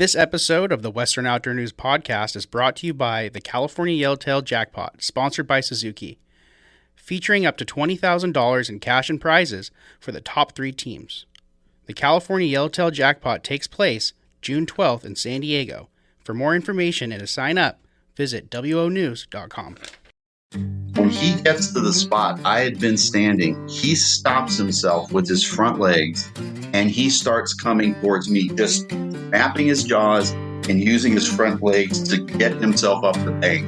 This episode of the Western Outdoor News Podcast is brought to you by the California Yellowtail Jackpot, sponsored by Suzuki, featuring up to $20,000 in cash and prizes for the top 3 teams. The California Yellowtail Jackpot takes place June 12th in San Diego. For more information and to sign up, visit wonews.com. When he gets to the spot I had been standing, he stops himself with his front legs and he starts coming towards me, just snapping his jaws and using his front legs to get himself up the bank.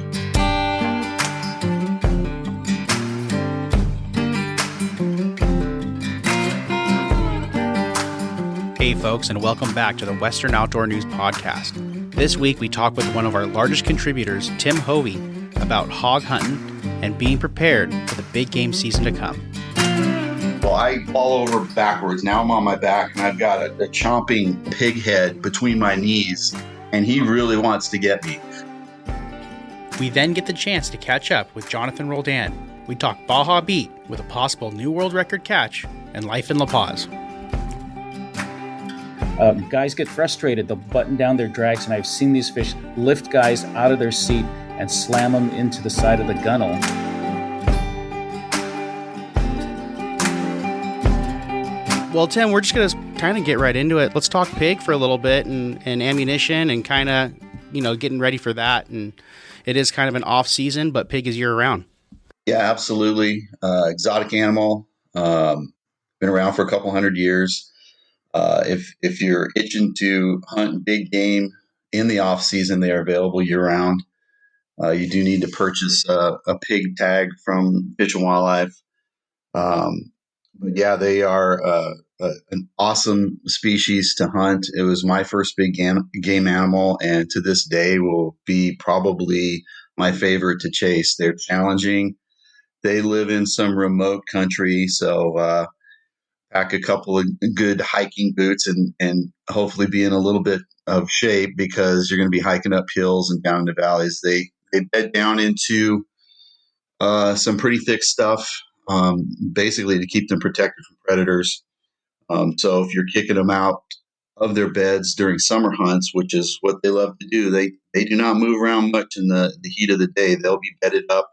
Hey folks, and welcome back to the Western Outdoor News Podcast. This week we talk with one of our largest contributors, Tim Hovey, about hog hunting and being prepared for the big game season to come. Well, I fall over backwards. Now I'm on my back and I've got a chomping pig head between my knees, and he really wants to get me. We then get the chance to catch up with Jonathan Roldan. We talk Baja Beat with a possible new world record catch and life in La Paz. Guys get frustrated. They'll button down their drags, and I've seen these fish lift guys out of their seat and slam them into the side of the gunnel. Well, Tim, we're just going to kind of get right into it. Let's talk pig for a little bit and ammunition and kind of, getting ready for that. And it is kind of an off season, but pig is year round. Yeah, absolutely. Exotic animal. Been around for a couple hundred years. If you're itching to hunt big game in the off season, they are available year round. You do need to purchase a pig tag from Fish and Wildlife. But yeah, they are an awesome species to hunt. It was my first big game animal, and to this day will be probably my favorite to chase. They're challenging. They live in some remote country, so pack a couple of good hiking boots and hopefully be in a little bit of shape, because you're going to be hiking up hills and down into valleys. They bed down into some pretty thick stuff, basically to keep them protected from predators. So if you're kicking them out of their beds during summer hunts, which is what they love to do, they do not move around much in the heat of the day. They'll be bedded up.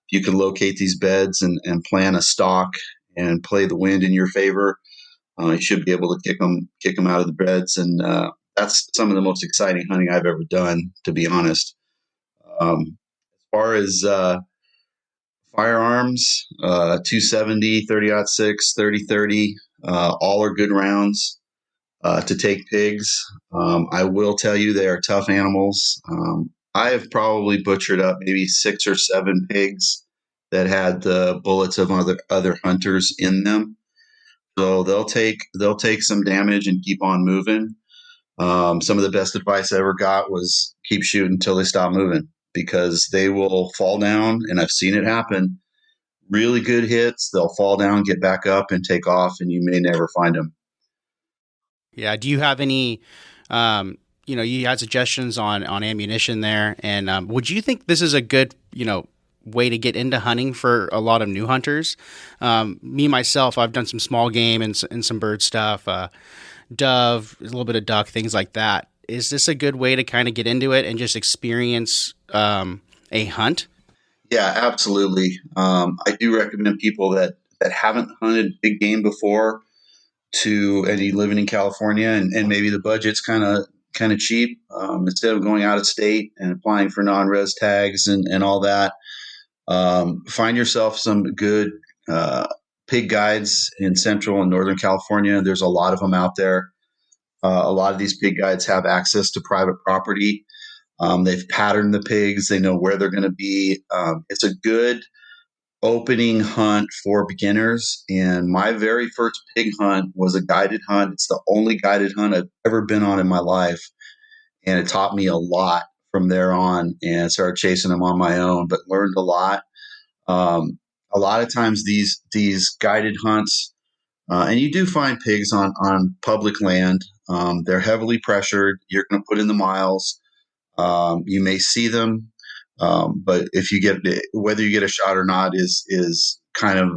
If you can locate these beds and plan a stalk and play the wind in your favor, you should be able to kick them out of the beds. And that's some of the most exciting hunting I've ever done, to be honest. As far as firearms, 270, 30-06, 30-30, all are good rounds to take pigs. I will tell you they are tough animals. I have probably butchered up maybe 6 or 7 pigs that had the bullets of other hunters in them. So they'll take some damage and keep on moving. Some of the best advice I ever got was keep shooting until they stop moving, because they will fall down, and I've seen it happen. Really good hits, they'll fall down, get back up, and take off, and you may never find them. Yeah. Do you have any, you had suggestions on ammunition there, and would you think this is a good, way to get into hunting for a lot of new hunters? Me, myself, I've done some small game and some bird stuff, dove, a little bit of duck, things like that. Is this a good way to kind of get into it and just experience a hunt? Yeah, absolutely. I do recommend people that haven't hunted big game before and you living in California and maybe the budget's kind of cheap, instead of going out of state and applying for non-res tags and all that. Find yourself some good pig guides in Central and Northern California. There's a lot of them out there. A lot of these pig guides have access to private property. They've patterned the pigs. They know where they're going to be. It's a good opening hunt for beginners. And my very first pig hunt was a guided hunt. It's the only guided hunt I've ever been on in my life. And it taught me a lot from there on, and started chasing them on my own, but learned a lot. A lot of times these guided hunts, and you do find pigs on public land. They're heavily pressured. You're going to put in the miles. You may see them, but whether you get a shot or not is kind of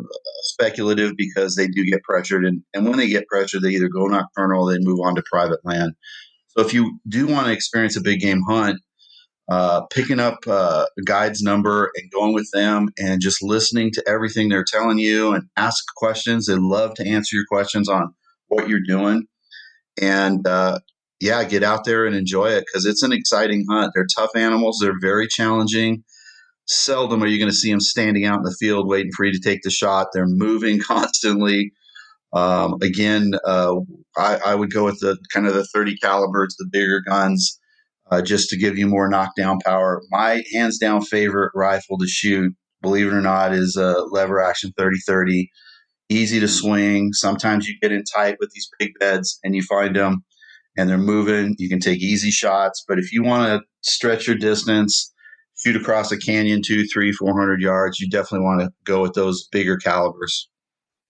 speculative, because they do get pressured, and when they get pressured, they either go nocturnal or they move on to private land. So if you do want to experience a big game hunt, picking up a guide's number and going with them and just listening to everything they're telling you and ask questions. They love to answer your questions on what you're doing. And get out there and enjoy it, because it's an exciting hunt. They're tough animals. They're very challenging. Seldom are you going to see them standing out in the field waiting for you to take the shot. They're moving constantly. I would go with the kind of the 30 calibers, the bigger guns, just to give you more knockdown power. My hands down favorite rifle to shoot, believe it or not, is a lever action 30-30. Easy to swing. Sometimes you get in tight with these pig beds and you find them and they're moving. You can take easy shots, but if you want to stretch your distance, shoot across a canyon 200, 300, 400 yards, you definitely want to go with those bigger calibers.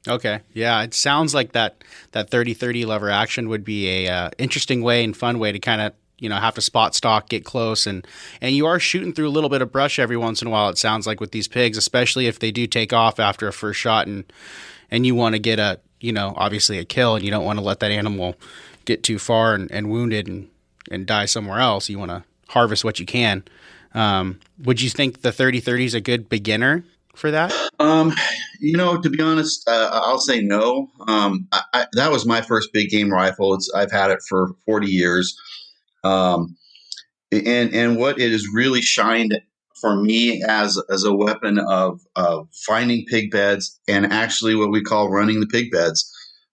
Okay. Yeah. It sounds like that 30-30 lever action would be a interesting way and fun way to kind of, have to spot stalk, get close. And you are shooting through a little bit of brush every once in a while, it sounds like, with these pigs, especially if they do take off after a first shot and you want to get obviously a kill, and you don't want to let that animal get too far and wounded and die somewhere else. You want to harvest what you can. Would you think the 30-30 is a good beginner for that? To be honest, I'll say no. That was my first big game rifle. I've had it for 40 years. And what it has really shined for me as a weapon of finding pig beds and actually what we call running the pig beds.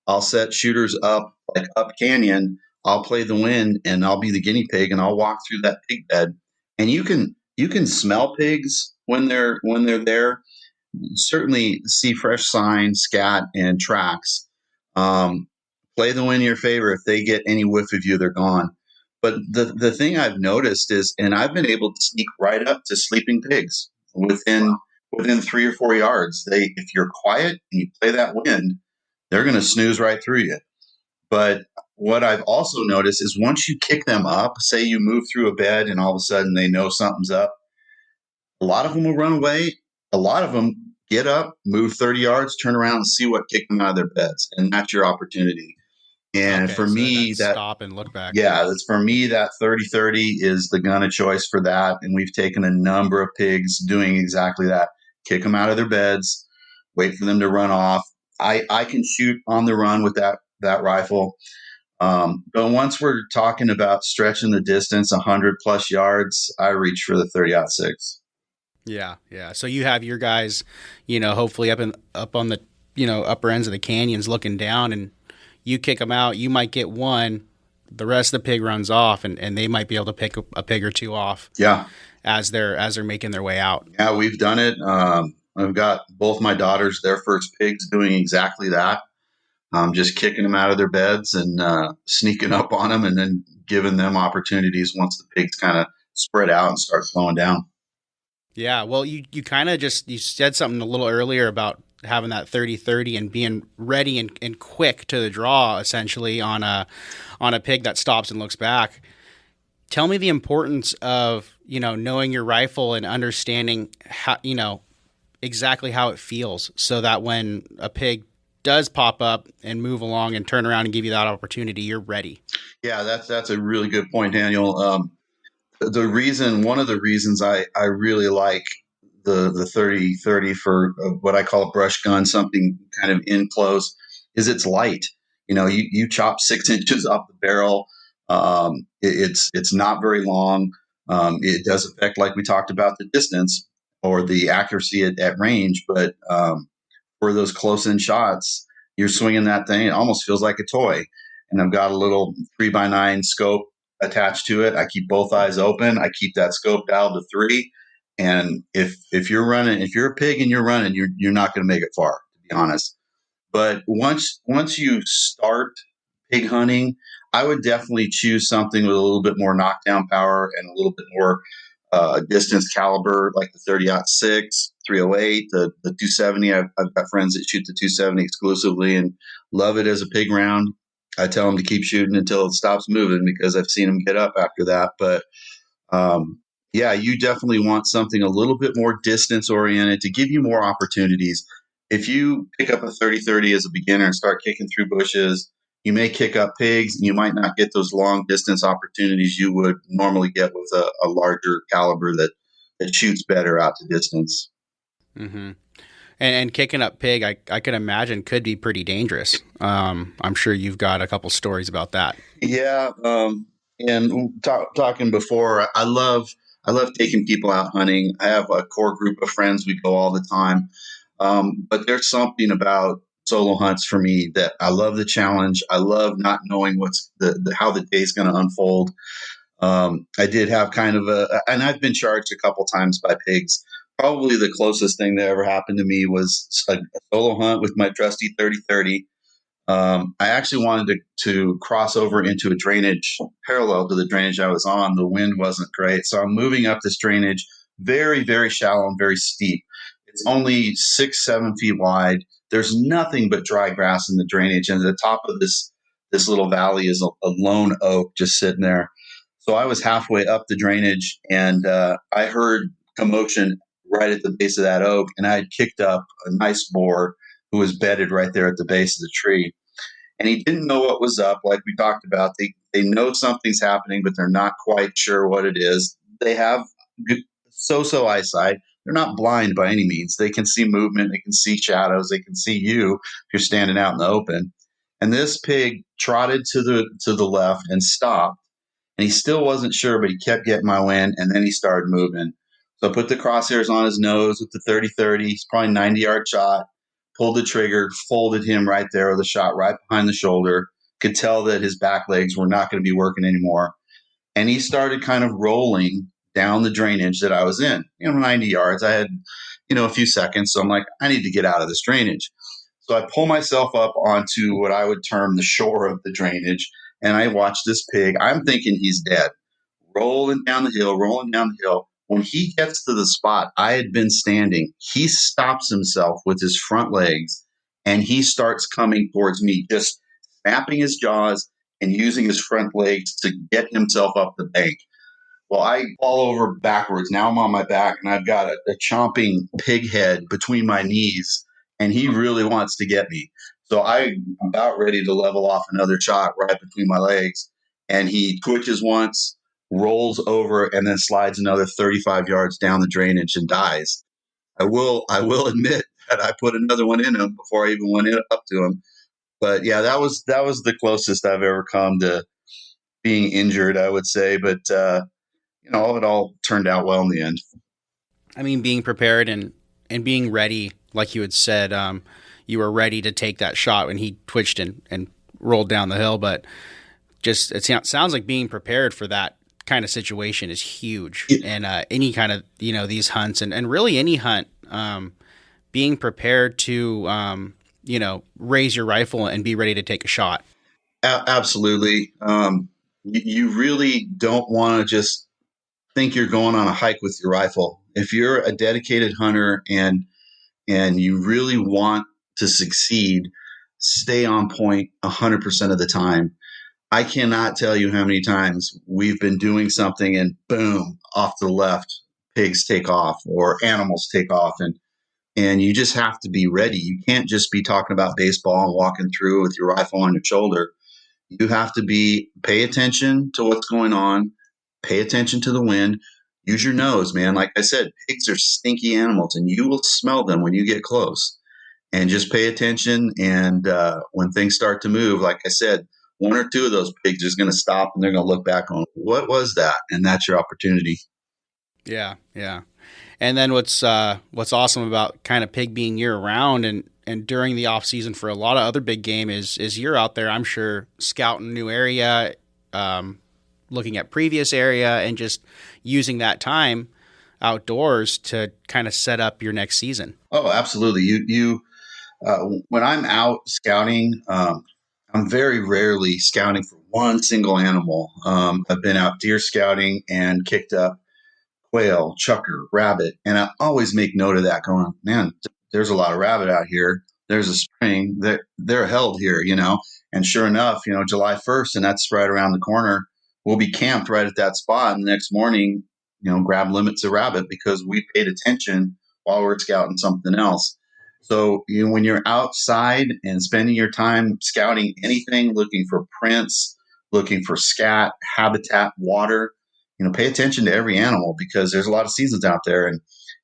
I'll set shooters up, like up canyon. I'll play the wind and I'll be the guinea pig and I'll walk through that pig bed. And you can smell pigs when they're there. Certainly see fresh signs, scat, and tracks. Play the wind in your favor. If they get any whiff of you, they're gone. But the thing I've noticed is, and I've been able to sneak right up to sleeping pigs within 3 or 4 yards. If you're quiet and you play that wind, they're going to snooze right through you. But what I've also noticed is once you kick them up, say you move through a bed and all of a sudden they know something's up, a lot of them will run away. A lot of them get up, move 30 yards, turn around and see what kicked them out of their beds. And that's your opportunity. And okay, for me, that stop and look back. Yeah, for me, that 30-30 is the gun of choice for that. And we've taken a number of pigs doing exactly that. Kick them out of their beds, wait for them to run off. I can shoot on the run with that rifle. But once we're talking about stretching the distance 100 plus yards, I reach for the 30-06. Yeah. So you have your guys, hopefully up on the, upper ends of the canyons looking down, and you kick them out. You might get one. The rest of the pig runs off, and they might be able to pick a pig or two off. Yeah, as they're making their way out. Yeah, we've done it. I've got both my daughters, their first pigs, doing exactly that. Just kicking them out of their beds and sneaking up on them, and then giving them opportunities once the pigs kind of spread out and start slowing down. Yeah, well, you kind of you said something a little earlier about having that 30-30 and being ready and quick to the draw, essentially, on a pig that stops and looks back. Tell me the importance of, knowing your rifle and understanding how, exactly how it feels, so that when a pig does pop up and move along and turn around and give you that opportunity, you're ready. Yeah, that's a really good point, Daniel. One of the reasons I really like the 30-30 for what I call a brush gun, something kind of in close, is it's light. You chop 6 inches off the barrel. It's not very long. It does affect, like we talked about, the distance or the accuracy at range, but for those close-in shots, you're swinging that thing. It almost feels like a toy. And I've got a little 3x9 scope attached to it. I keep both eyes open. I keep that scope dialed to 3. And if you're a pig and you're running, you're not going to make it far, to be honest. But once you start pig hunting, I would definitely choose something with a little bit more knockdown power and a little bit more distance caliber, like the 30-06, 308, the 270. I've got friends that shoot the 270 exclusively and love it as a pig round. I tell them to keep shooting until it stops moving, because I've seen them get up after that. But you definitely want something a little bit more distance oriented to give you more opportunities. If you pick up a 30-30 as a beginner and start kicking through bushes, You may kick up pigs, and you might not get those long distance opportunities you would normally get with a larger caliber that shoots better out to distance. Mm-hmm. And kicking up pig, I can imagine could be pretty dangerous. I'm sure you've got a couple stories about that. Yeah, and talking before, I love taking people out hunting. I have a core group of friends. We go all the time. But there's something about solo hunts for me that I love the challenge. I love not knowing what's how the day's going to unfold. I did have kind of and I've been charged a couple times by pigs. Probably the closest thing that ever happened to me was a solo hunt with my trusty 30-30. I actually wanted to cross over into a drainage parallel to the drainage I was on. The wind wasn't great. So I'm moving up this drainage, very, very shallow and very steep. It's only 6-7 feet wide. There's nothing but dry grass in the drainage. And at the top of this little valley is a lone oak just sitting there. So I was halfway up the drainage, and I heard commotion right at the base of that oak. And I had kicked up a nice boar who was bedded right there at the base of the tree. And he didn't know what was up, like we talked about. They know something's happening, but they're not quite sure what it is. They have good, so eyesight. They're not blind by any means. They can see movement. They can see shadows. They can see you if you're standing out in the open. And this pig trotted to the left and stopped. And he still wasn't sure, but he kept getting my wind. And then he started moving. So I put the crosshairs on his nose with the 30-30. It's probably 90-yard shot. Pulled the trigger, folded him right there with a shot right behind the shoulder. Could tell that his back legs were not going to be working anymore. And he started kind of rolling down the drainage that I was in. 90 yards. I had, a few seconds. So I'm like, I need to get out of this drainage. So I pull myself up onto what I would term the shore of the drainage. And I watch this pig. I'm thinking he's dead. Rolling down the hill. When he gets to the spot I had been standing, he stops himself with his front legs and he starts coming towards me, just snapping his jaws and using his front legs to get himself up the bank. Well, I fall over backwards. Now I'm on my back and I've got a chomping pig head between my knees, and he really wants to get me. So I'm about ready to level off another shot right between my legs. And he twitches once, rolls over, and then slides another 35 yards down the drainage and dies. I will admit that I put another one in him before I even went up to him. But yeah, that was the closest I've ever come to being injured, I would say. But it all turned out well in the end. I mean, being prepared and being ready, like you had said, you were ready to take that shot when he twitched and rolled down the hill. But just it sounds like being prepared for that kind of situation is huge. And any kind of these hunts and really any hunt, being prepared to raise your rifle and be ready to take a shot. Absolutely. You really don't want to just think you're going on a hike with your rifle. If you're a dedicated hunter and you really want to succeed, stay on point 100% of the time. I cannot tell you how many times we've been doing something and boom, off to the left, pigs take off or animals take off. And you just have to be ready. You can't just be talking about baseball and walking through with your rifle on your shoulder. You have to pay attention to what's going on, pay attention to the wind, use your nose, man. Like I said, pigs are stinky animals and you will smell them when you get close. And just pay attention. And when things start to move, like I said, one or two of those pigs is going to stop and they're going to look back on what was that? And that's your opportunity. Yeah. Yeah. And then what's awesome about kind of pig being year round and during the off season for a lot of other big game is you're out there, I'm sure, scouting new area, looking at previous area and just using that time outdoors to kind of set up your next season. Oh, absolutely. When I'm out scouting, I'm very rarely scouting for one single animal. I've been out deer scouting and kicked up quail, chucker, rabbit, and I always make note of that. Going, man, there's a lot of rabbit out here. There's a spring. They're held here, And sure enough, July 1st, and that's right around the corner. We'll be camped right at that spot, and the next morning, grab limits of rabbit because we paid attention while we're scouting something else. So when you're outside and spending your time scouting anything, looking for prints, looking for scat, habitat, water, pay attention to every animal, because there's a lot of seasons out there, and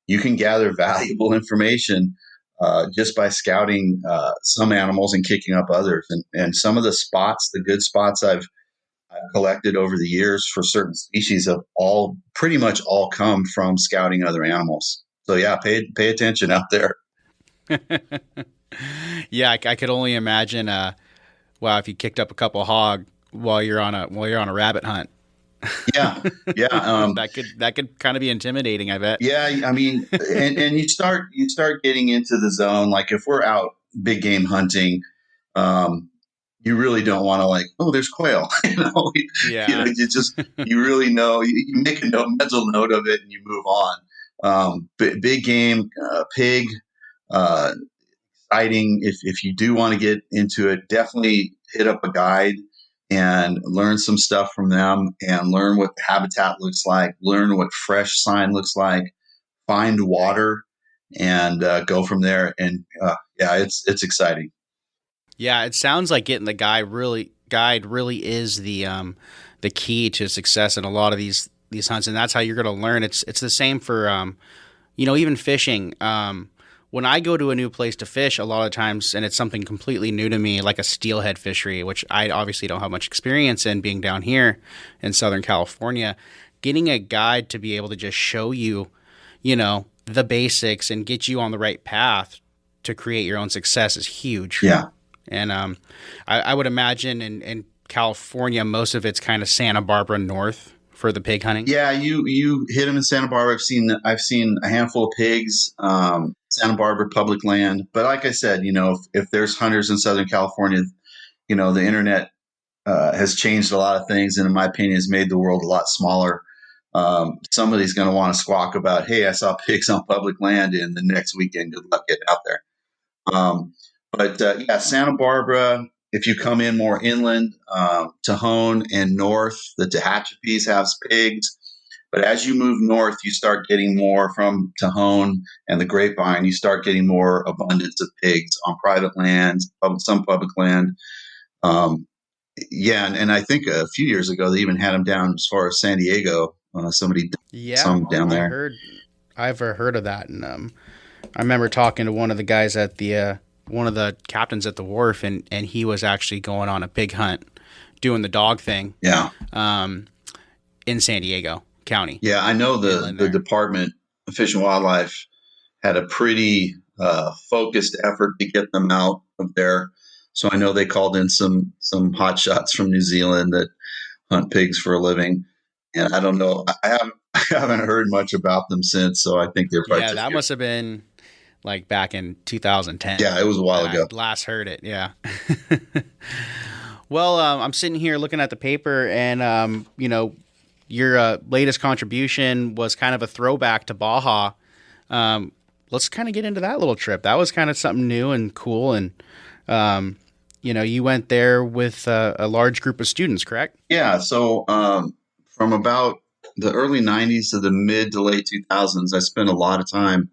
you can gather valuable information just by scouting some animals and kicking up others. And some of the spots, the good spots I've collected over the years for certain species, have all pretty much all come from scouting other animals. So yeah, pay attention out there. Yeah, I could only imagine. Wow, if you kicked up a couple hog while you're on a rabbit hunt. Yeah, yeah. That could kind of be intimidating, I bet. Yeah, I mean, and you start getting into the zone. Like if we're out big game hunting, you really don't want to, like, oh, there's quail. Yeah. You really know. You make a mental note of it and you move on. Big game, pig, exciting. If you do want to get into it, definitely hit up a guide and learn some stuff from them, and learn what the habitat looks like, learn what fresh sign looks like, find water, and go from there. And yeah, it's exciting. Yeah, it sounds like getting the guide really is the key to success in a lot of these hunts, and that's how you're going to learn. It's the same for even fishing. When I go to a new place to fish, a lot of times, and it's something completely new to me, like a steelhead fishery, which I obviously don't have much experience in, being down here in Southern California, getting a guide to be able to just show you, the basics and get you on the right path to create your own success is huge. Yeah. And I would imagine in California, most of it's kind of Santa Barbara north for the pig hunting. Yeah, you hit them in Santa Barbara. I've seen a handful of pigs, Santa Barbara public land. But like I said, if there's hunters in Southern California, the internet has changed a lot of things, and in my opinion, has made the world a lot smaller. Somebody's going to want to squawk about, hey, I saw pigs on public land, and the next weekend, good luck getting out there. But yeah, Santa Barbara. If you come in more inland, Tejon and north, the Tehachapi's has pigs. But as you move north, you start getting more from Tejon and the Grapevine. You start getting more abundance of pigs on private lands, some public land. Yeah, and I think a few years ago they even had them down as far as San Diego. Somebody, some down there. I've heard of that, and I remember talking to one of the guys at the one of the captains at the wharf, and he was actually going on a pig hunt, doing the dog thing. Yeah. In San Diego County. Yeah, I know the Department of Fish and Wildlife had a pretty focused effort to get them out of there. So I know they called in some hot shots from New Zealand that hunt pigs for a living. And I don't know, I haven't heard much about them since. So I think they're probably that must have been like back in 2010. Yeah, it was a while ago. I last heard it. Yeah. Well, I'm sitting here looking at the paper, and your latest contribution was kind of a throwback to Baja. Let's kind of get into that little trip. That was kind of something new and cool, and you went there with a large group of students, correct? Yeah. So from about the early 90s to the mid to late 2000s, I spent a lot of time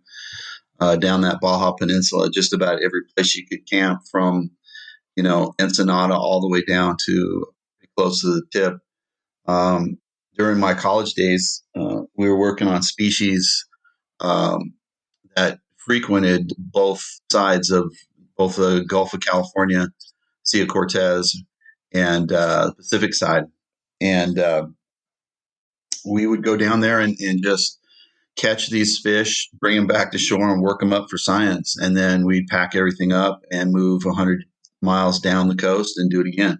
down that Baja Peninsula, just about every place you could camp, from Ensenada all the way down to close to the tip. During my college days, we were working on species that frequented both sides of both the Gulf of California, Sea of Cortez, and the Pacific side. And we would go down there and just catch these fish, bring them back to shore, and work them up for science. And then we'd pack everything up and move 100 miles down the coast and do it again.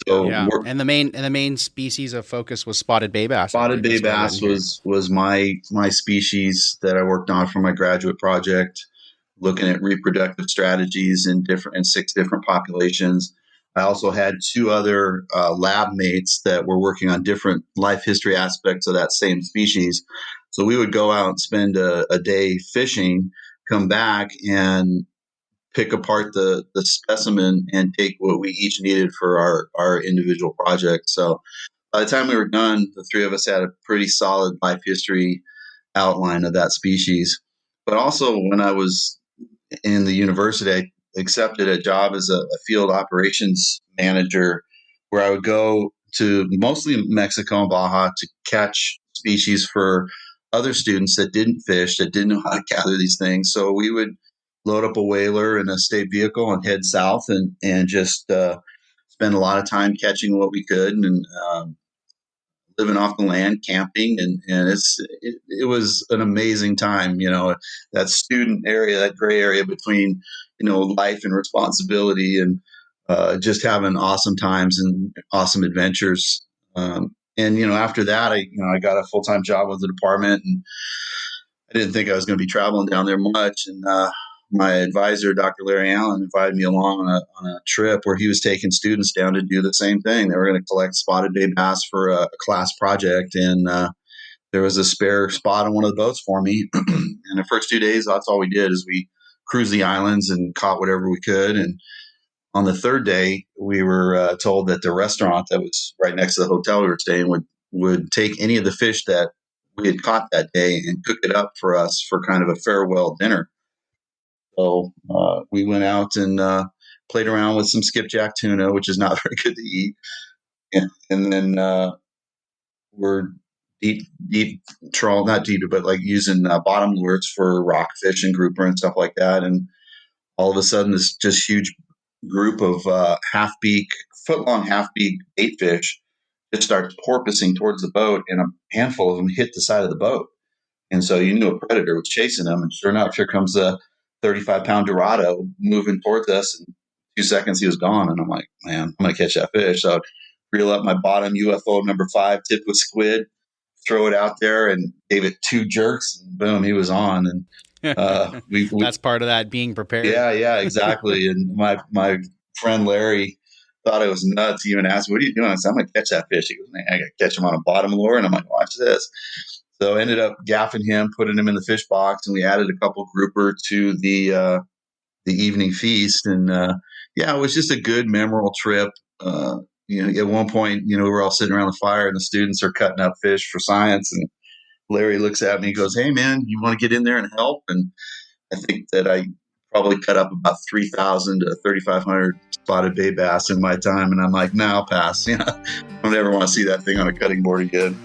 So yeah. And the main species of focus was spotted bay bass. Spotted bay bass was my species that I worked on for my graduate project, looking at reproductive strategies in 6 different populations. I also had 2 other lab mates that were working on different life history aspects of that same species. So we would go out and spend a day fishing, come back and pick apart the specimen and take what we each needed for our individual project. So by the time we were done, the 3 of us had a pretty solid life history outline of that species. But also when I was in the university, I accepted a job as a field operations manager, where I would go to mostly Mexico and Baja to catch species for other students that didn't fish, that didn't know how to gather these things. So we would load up a whaler in a state vehicle and head south, and just spend a lot of time catching what we could, and living off the land, camping, and it was an amazing time. That student area, that gray area between life and responsibility, and just having awesome times and awesome adventures. And after that, I got a full time job with the department, and I didn't think I was going to be traveling down there much. And my advisor, Dr. Larry Allen, invited me along on a trip where he was taking students down to do the same thing. They were going to collect spotted bay bass for a class project, and there was a spare spot on one of the boats for me. And the first 2 days, that's all we did, is we cruised the islands and caught whatever we could. And on the third day, we were told that the restaurant that was right next to the hotel we were staying would take any of the fish that we had caught that day and cook it up for us for kind of a farewell dinner. So we went out and played around with some skipjack tuna, which is not very good to eat. And then we're deep trawl, not deep, but like using bottom lures for rockfish and grouper and stuff like that. And all of a sudden, this just huge group of foot-long half-beak bait fish just starts porpoising towards the boat, and a handful of them hit the side of the boat. And so you knew a predator was chasing them, and sure enough, here comes a 35-pound Dorado moving towards us. In 2 seconds, he was gone, and I'm like, man, I'm going to catch that fish. So I'd reel up my bottom UFO number 5 tipped with squid, throw it out there, and gave it 2 jerks, and boom, he was on. And that's part of that being prepared. Yeah, exactly. And my friend Larry thought I was nuts. He even asked, "What are you doing?" I said, "I'm going to catch that fish." He goes, "Man, I got to catch him on a bottom lure." And I'm like, "Watch this." So I ended up gaffing him, putting him in the fish box, and we added a couple grouper to the evening feast. And it was just a good, memorable trip. At one point, we were all sitting around the fire, and the students are cutting up fish for science. And Larry looks at me and goes, "Hey, man, you want to get in there and help?" And I think that I probably cut up about 3,000 to 3,500 spotted bay bass in my time. And I'm like, "No, I'll pass. I don't ever want to see that thing on a cutting board again."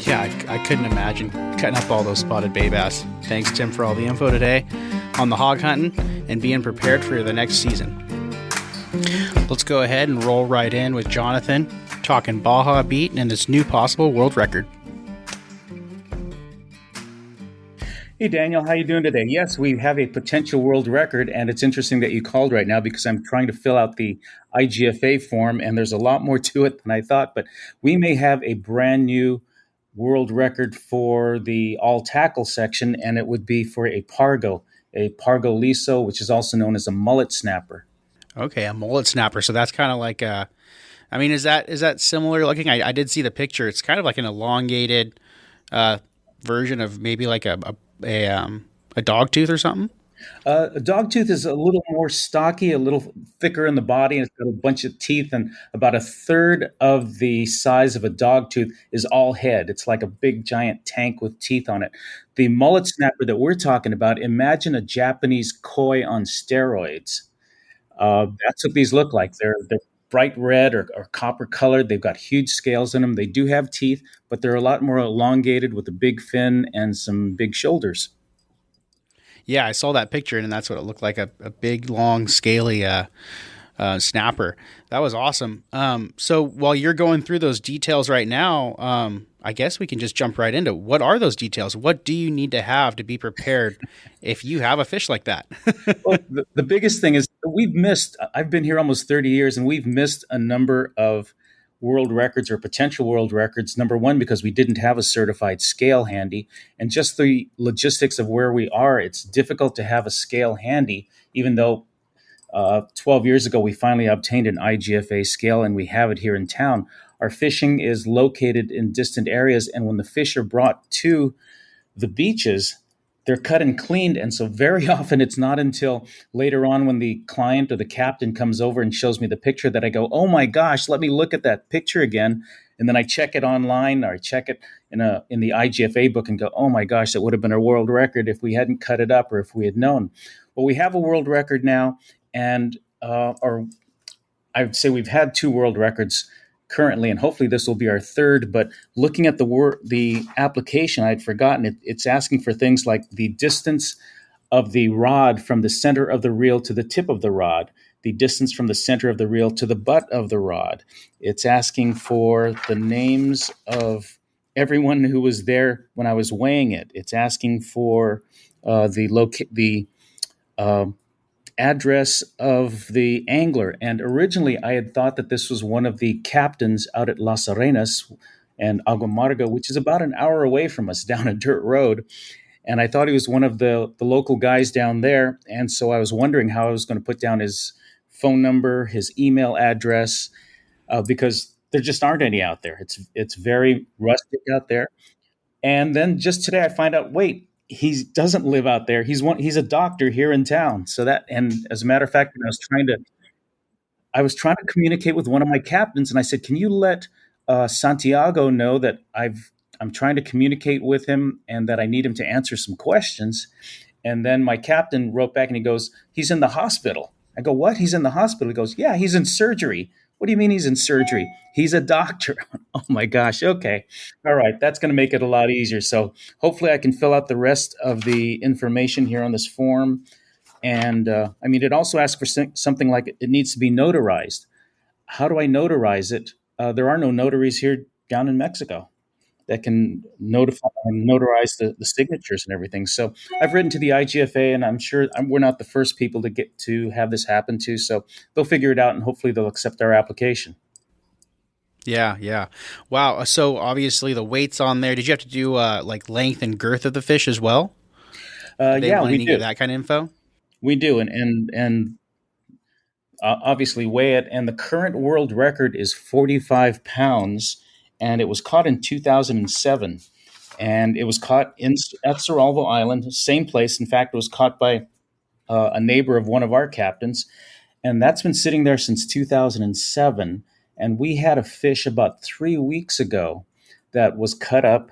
Yeah, I couldn't imagine cutting up all those spotted bay bass. Thanks, Tim, for all the info today on the hog hunting and being prepared for the next season. Let's go ahead and roll right in with Jonathan talking Baja Beat and this new possible world record. Hey, Daniel, how you doing today? Yes, we have a potential world record, and it's interesting that you called right now because I'm trying to fill out the IGFA form, and there's a lot more to it than I thought, but we may have a brand new world record for the all-tackle section, and it would be for a Pargo Liso, which is also known as a mullet snapper. Okay, a mullet snapper. So that's kind of like is that similar looking? I did see the picture. It's kind of like an elongated version of maybe like a dog tooth or something. A dog tooth is a little more stocky, a little thicker in the body, and it's got a bunch of teeth, and about a third of the size of a dog tooth is all head. It's like a big giant tank with teeth on it. The mullet snapper that we're talking about, imagine a Japanese koi on steroids. That's what these look like. They're bright red or copper colored. They've got huge scales in them. They do have teeth, but they're a lot more elongated with a big fin and some big shoulders. Yeah, I saw that picture, and that's what it looked like, a big, long, scaly snapper. That was awesome. So while you're going through those details right now, I guess we can just jump right into what are those details? What do you need to have to be prepared if you have a fish like that? Well, the biggest thing is I've been here almost 30 years, and we've missed a number of world records or potential world records. Number one, because we didn't have a certified scale handy, and just the logistics of where we are, it's difficult to have a scale handy, even though 12 years ago we finally obtained an IGFA scale and we have it here in town. Our fishing is located in distant areas, and when the fish are brought to the beaches, they're cut and cleaned. And so very often it's not until later on when the client or the captain comes over and shows me the picture that I go, oh my gosh, let me look at that picture again. And then I check it online, or I check it in the IGFA book and go, oh my gosh, that would have been a world record if we hadn't cut it up or if we had known. Well, we have a world record now, and or I would say we've had 2 world records currently, and hopefully this will be our 3rd. But looking at the application, I'd forgotten it. It's asking for things like the distance of the rod from the center of the reel to the tip of the rod, the distance from the center of the reel to the butt of the rod. It's asking for the names of everyone who was there when I was weighing it. It's asking for the address of the angler. And originally I had thought that this was one of the captains out at Las Arenas and Aguamargo, which is about an hour away from us down a dirt road. And I thought he was one of the local guys down there. And so I was wondering how I was going to put down his phone number, his email address, because there just aren't any out there. It's very rustic out there. And then just today I find out, wait, he doesn't live out there. He's a doctor here in town. So that, and as a matter of fact, when I was trying to communicate with one of my captains, and I said, can you let Santiago know that I'm trying to communicate with him and that I need him to answer some questions. And then my captain wrote back and he goes, he's in the hospital. I go, what? He's in the hospital? He goes, yeah, he's in surgery. What do you mean he's in surgery? He's a doctor. Oh my gosh. Okay. All right. That's going to make it a lot easier. So hopefully I can fill out the rest of the information here on this form. And it also asks for something like it needs to be notarized. How do I notarize it? There are no notaries here down in Mexico that can notarize the signatures and everything. So I've written to the IGFA, and I'm sure we're not the first people to get to have this happen to. So they'll figure it out, and hopefully they'll accept our application. Yeah. Wow. So obviously the weight's on there. Did you have to do like length and girth of the fish as well? Yeah, we do. That kind of info? We do, and obviously weigh it. And the current world record is 45 pounds. And it was caught in 2007, and it was caught at Cerralvo Island, same place. In fact, it was caught by a neighbor of one of our captains, and that's been sitting there since 2007. And we had a fish about 3 weeks ago that was cut up,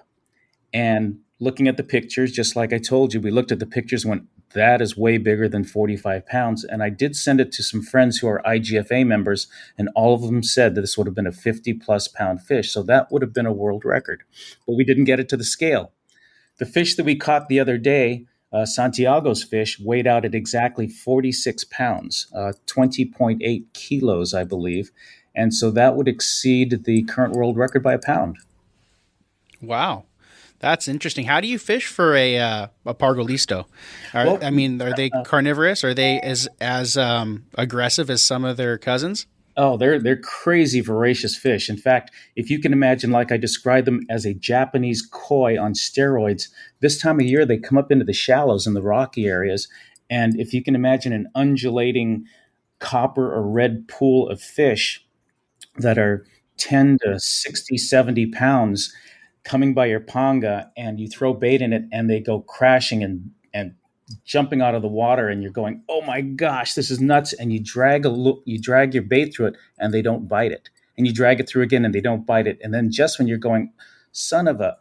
and looking at the pictures, just like I told you, we looked at the pictures and went, that is way bigger than 45 pounds. And I did send it to some friends who are IGFA members, and all of them said that this would have been a 50-plus pound fish. So that would have been a world record. But we didn't get it to the scale. The fish that we caught the other day, Santiago's fish, weighed out at exactly 46 pounds, 20.8 kilos, I believe. And so that would exceed the current world record by a pound. Wow. That's interesting. How do you fish for a Pargo Liso? Are they carnivorous? Are they as aggressive as some of their cousins? Oh, they're crazy voracious fish. In fact, if you can imagine, like I described them as a Japanese koi on steroids, this time of year they come up into the shallows in the rocky areas. And if you can imagine an undulating copper or red pool of fish that are 10 to 60, 70 pounds, coming by your panga, and you throw bait in it and they go crashing and jumping out of the water, and you're going, oh my gosh, this is nuts. And you drag your bait through it and they don't bite it. And you drag it through again and they don't bite it. And then just when you're going, son of a,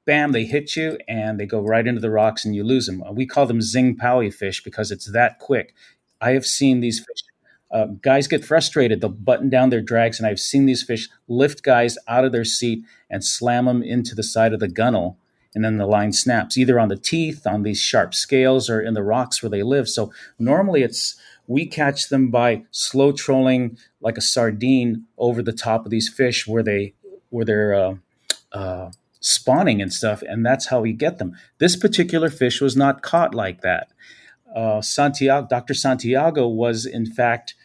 bam, they hit you and they go right into the rocks and you lose them. We call them zing powie fish because it's that quick. I have seen these fish. Guys get frustrated. They'll button down their drags, and I've seen these fish lift guys out of their seat and slam them into the side of the gunnel, and then the line snaps, either on the teeth, on these sharp scales, or in the rocks where they live. So normally we catch them by slow trolling like a sardine over the top of these fish where they're spawning and stuff, and that's how we get them. This particular fish was not caught like that. Dr. Santiago was, in fact,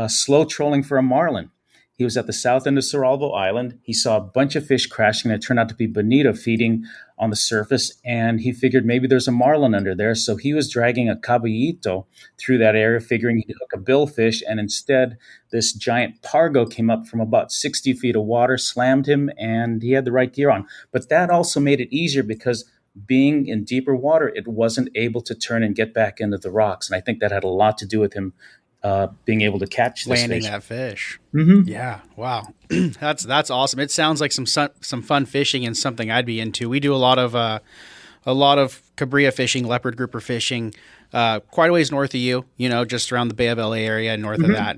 slow trolling for a marlin. He was at the south end of Cerralvo Island. He saw a bunch of fish crashing, and it turned out to be bonito feeding on the surface, and he figured maybe there's a marlin under there. So he was dragging a caballito through that area, figuring he'd hook a billfish, and instead this giant pargo came up from about 60 feet of water, slammed him, and he had the right gear on. But that also made it easier because being in deeper water, it wasn't able to turn and get back into the rocks. And I think that had a lot to do with him being able to catch this Landing fish. that fish. Mm-hmm. Yeah. Wow. That's awesome. It sounds like some fun fishing and something I'd be into. We do a lot of cabria fishing, leopard grouper fishing, quite a ways north of you, just around the Bay of LA area, north of that.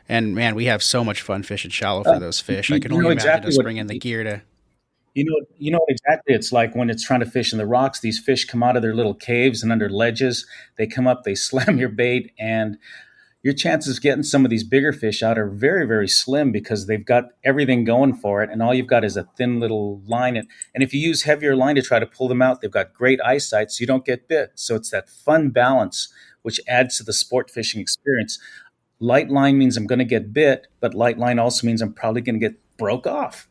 And man, we have so much fun fishing shallow for those fish. I can only imagine exactly just bringing the gear to. You know what exactly it's like when it's trying to fish in the rocks. These fish come out of their little caves and under ledges. They come up, they slam your bait, and your chances of getting some of these bigger fish out are very, very slim because they've got everything going for it, and all you've got is a thin little line. And if you use heavier line to try to pull them out, they've got great eyesight, so you don't get bit. So it's that fun balance which adds to the sport fishing experience. Light line means I'm going to get bit, but light line also means I'm probably going to get broke off.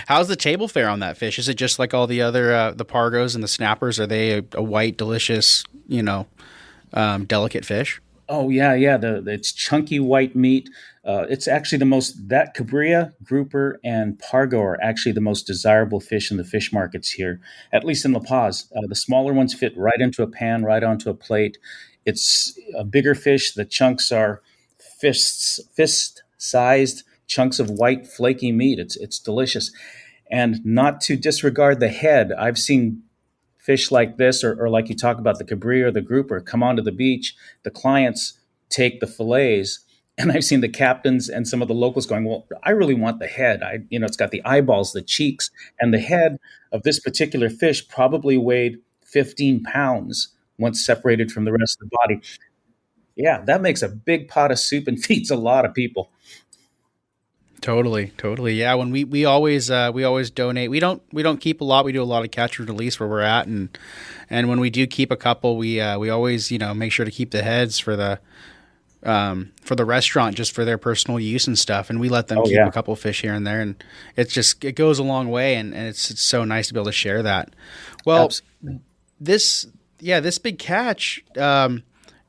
How's the table fare on that fish? Is it just like all the other the pargos and the snappers? Are they a white, delicious, delicate fish? Oh yeah. It's chunky white meat. It's actually that cabria, grouper, and pargo are actually the most desirable fish in the fish markets here, at least in La Paz. The smaller ones fit right into a pan, right onto a plate. It's a bigger fish. The chunks are fist-sized chunks of white, flaky meat. It's delicious. And not to disregard the head, I've seen fish like this, or like you talk about the cabria or the grouper, come onto the beach. The clients take the fillets, and I've seen the captains and some of the locals going, well, I really want the head. It's got the eyeballs, the cheeks, and the head of this particular fish probably weighed 15 pounds once separated from the rest of the body. Yeah, that makes a big pot of soup and feeds a lot of people. Totally. Yeah. When we always donate. We don't keep a lot. We do a lot of catch and release where we're at, and when we do keep a couple, we always make sure to keep the heads for the restaurant, just for their personal use and stuff. And we let them keep a couple fish here and there, and it goes a long way, and it's so nice to be able to share that. Well, absolutely. This big catch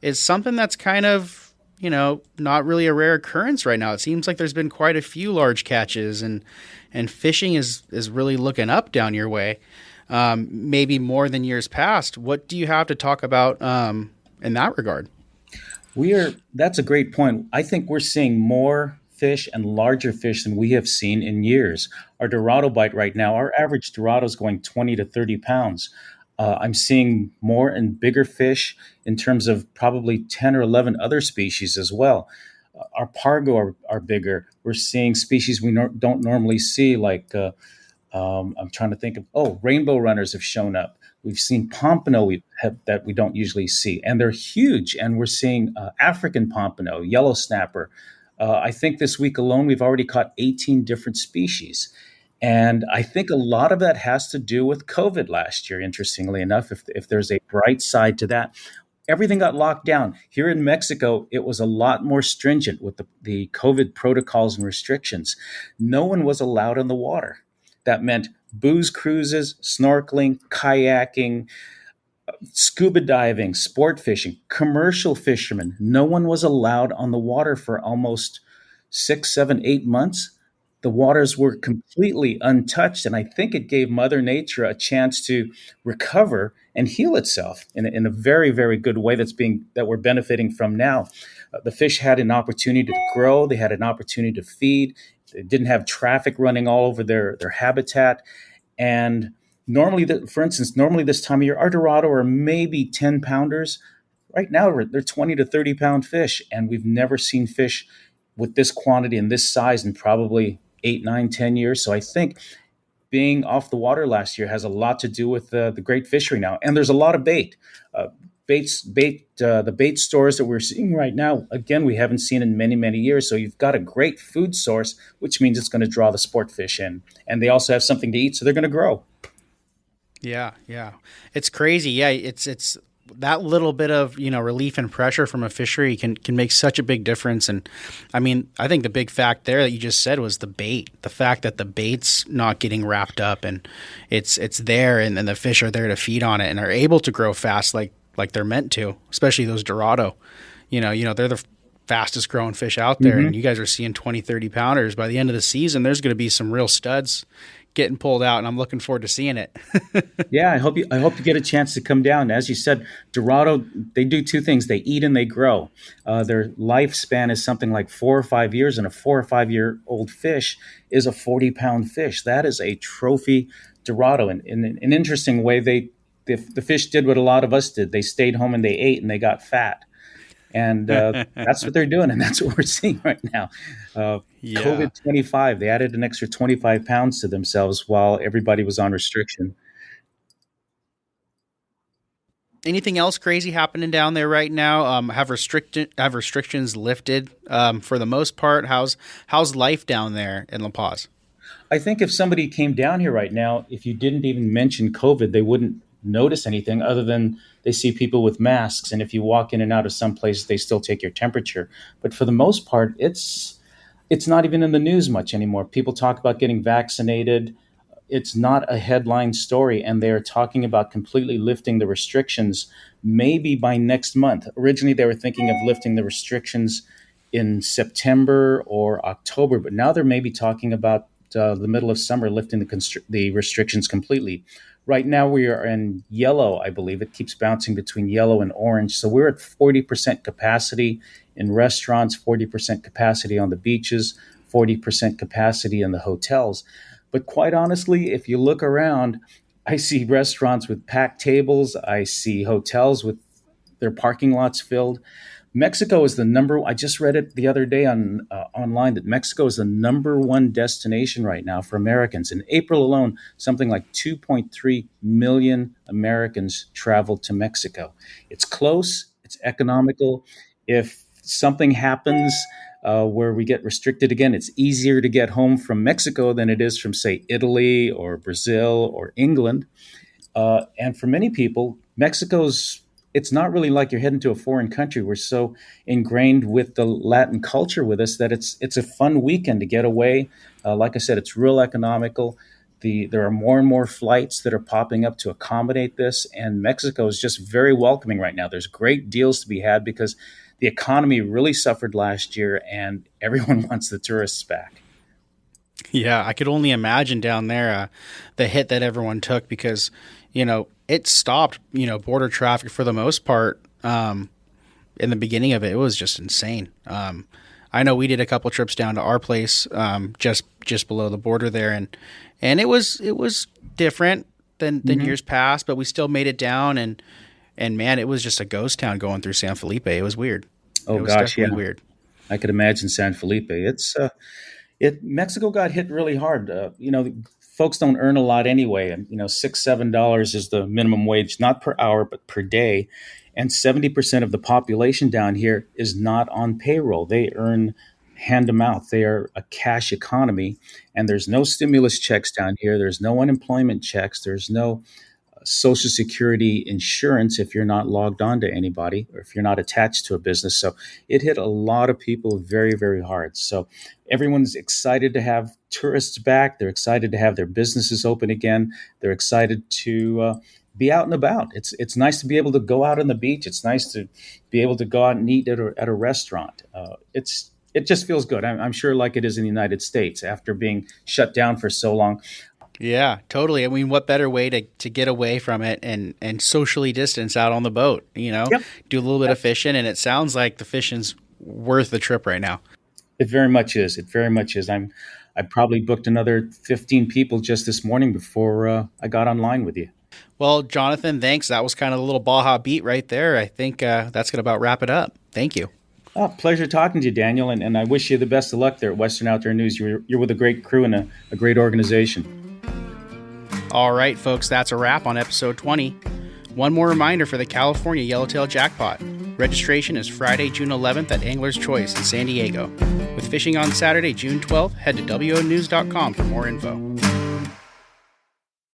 is something that's kind of not really a rare occurrence right now. It seems like there's been quite a few large catches, and fishing is really looking up down your way, maybe more than years past. What do you have to talk about in that regard? That's a great point. I think we're seeing more fish and larger fish than we have seen in years. Our Dorado bite right now, our average Dorado is going 20 to 30 pounds. I'm seeing more and bigger fish in terms of probably 10 or 11 other species as well. Our Pargo are bigger. We're seeing species we don't normally see, like I'm trying to think of, rainbow runners have shown up. We've seen pompano that we don't usually see, and they're huge. And we're seeing African pompano, yellow snapper. I think this week alone, we've already caught 18 different species. And I think a lot of that has to do with COVID last year, interestingly enough, if there's a bright side to that. Everything got locked down. Here in Mexico, it was a lot more stringent with the COVID protocols and restrictions. No one was allowed on the water. That meant booze cruises, snorkeling, kayaking, scuba diving, sport fishing, commercial fishermen. No one was allowed on the water for almost 6, 7, 8 months. The waters were completely untouched, and I think it gave Mother Nature a chance to recover and heal itself in a very, very good way that we're benefiting from now. The fish had an opportunity to grow. They had an opportunity to feed. They didn't have traffic running all over their habitat. And normally this time of year, our Dorado are maybe 10 pounders. Right now, they're 20 to 30 pound fish, and we've never seen fish with this quantity and this size in probably 8, 9, 10 years. So I think being off the water last year has a lot to do with the great fishery now. And there's a lot of bait. The bait stores that we're seeing right now, again, we haven't seen in many, many years. So you've got a great food source, which means it's going to draw the sport fish in. And they also have something to eat, so they're going to grow. Yeah. It's crazy. Yeah, it's that little bit of relief and pressure from a fishery can make such a big difference. And I mean, I think the big fact there that you just said was the bait, the fact that the bait's not getting wrapped up and it's there, and the fish are there to feed on it and are able to grow fast like they're meant to, especially those Dorado. They're fastest growing fish out there. And you guys are seeing 20, 30 pounders. By the end of the season, there's going to be some real studs getting pulled out, and I'm looking forward to seeing it. Yeah, I hope you get a chance to come down. As you said, Dorado, they do two things: they eat and they grow. Their lifespan is something like 4 or 5 years, and a 4 or 5 year old fish is a 40-pound fish. That is a trophy Dorado. And in an interesting way, the fish did what a lot of us did. They stayed home and they ate and they got fat. And that's what they're doing, and that's what we're seeing right now. COVID-25, they added an extra 25 pounds to themselves while everybody was on restriction. Anything else crazy happening down there right now? Have restrictions lifted for the most part? How's life down there in La Paz? I think if somebody came down here right now, if you didn't even mention COVID, they wouldn't notice anything other than they see people with masks. And if you walk in and out of some places, they still take your temperature. But for the most part, it's not even in the news much anymore. People talk about getting vaccinated. It's not a headline story, and they're talking about completely lifting the restrictions maybe by next month. Originally, they were thinking of lifting the restrictions in September or October, but now they're maybe talking about the middle of summer lifting the restrictions completely. Right now, we are in yellow, I believe. It keeps bouncing between yellow and orange. So we're at 40% capacity in restaurants, 40% capacity on the beaches, 40% capacity in the hotels. But quite honestly, if you look around, I see restaurants with packed tables. I see hotels with their parking lots filled. Mexico is I just read it the other day online that Mexico is the number one destination right now for Americans. In April alone, something like 2.3 million Americans traveled to Mexico. It's close. It's economical. If something happens where we get restricted again, it's easier to get home from Mexico than it is from, say, Italy or Brazil or England. And for many people, it's not really like you're heading to a foreign country. We're so ingrained with the Latin culture with us that it's a fun weekend to get away. Like I said, it's real economical. There are more and more flights that are popping up to accommodate this, and Mexico is just very welcoming right now. There's great deals to be had because the economy really suffered last year, and everyone wants the tourists back. Yeah, I could only imagine down there the hit that everyone took because, it stopped, border traffic for the most part. In the beginning of it, it was just insane. I know we did a couple trips down to our place just below the border there, and it was different than years past, but we still made it down, and man, it was just a ghost town going through San Felipe. It was weird. Oh, it was gosh, yeah. Weird. I could imagine San Felipe. Mexico got hit really hard. Folks don't earn a lot anyway. $6-7 is the minimum wage, not per hour, but per day. And 70% of the population down here is not on payroll. They earn hand to mouth. They are a cash economy, and there's no stimulus checks down here. There's no unemployment checks. There's no Social Security insurance if you're not logged on to anybody or if you're not attached to a business. So it hit a lot of people very, very hard. So everyone's excited to have tourists back. They're excited to have their businesses open again. They're excited to be out and about. It's nice to be able to go out on the beach. It's nice to be able to go out and eat at a restaurant. It just feels good. I'm sure like it is in the United States after being shut down for so long. Yeah, totally. I mean, what better way to get away from it and socially distance out on the boat, Yep. Do a little bit of fishing. And it sounds like the fishing's worth the trip right now. It very much is. It very much is. I probably booked another 15 people just this morning before I got online with you. Well, Jonathan, thanks. That was kind of a little Baja Beat right there. I think that's going to about wrap it up. Thank you. Oh, pleasure talking to you, Daniel. And I wish you the best of luck there at Western Outdoor News. You're with a great crew and a great organization. All right, folks, that's a wrap on episode 20. One more reminder for the California Yellowtail Jackpot. Registration is Friday, June 11th at Angler's Choice in San Diego. With fishing on Saturday, June 12th, head to WONews.com for more info.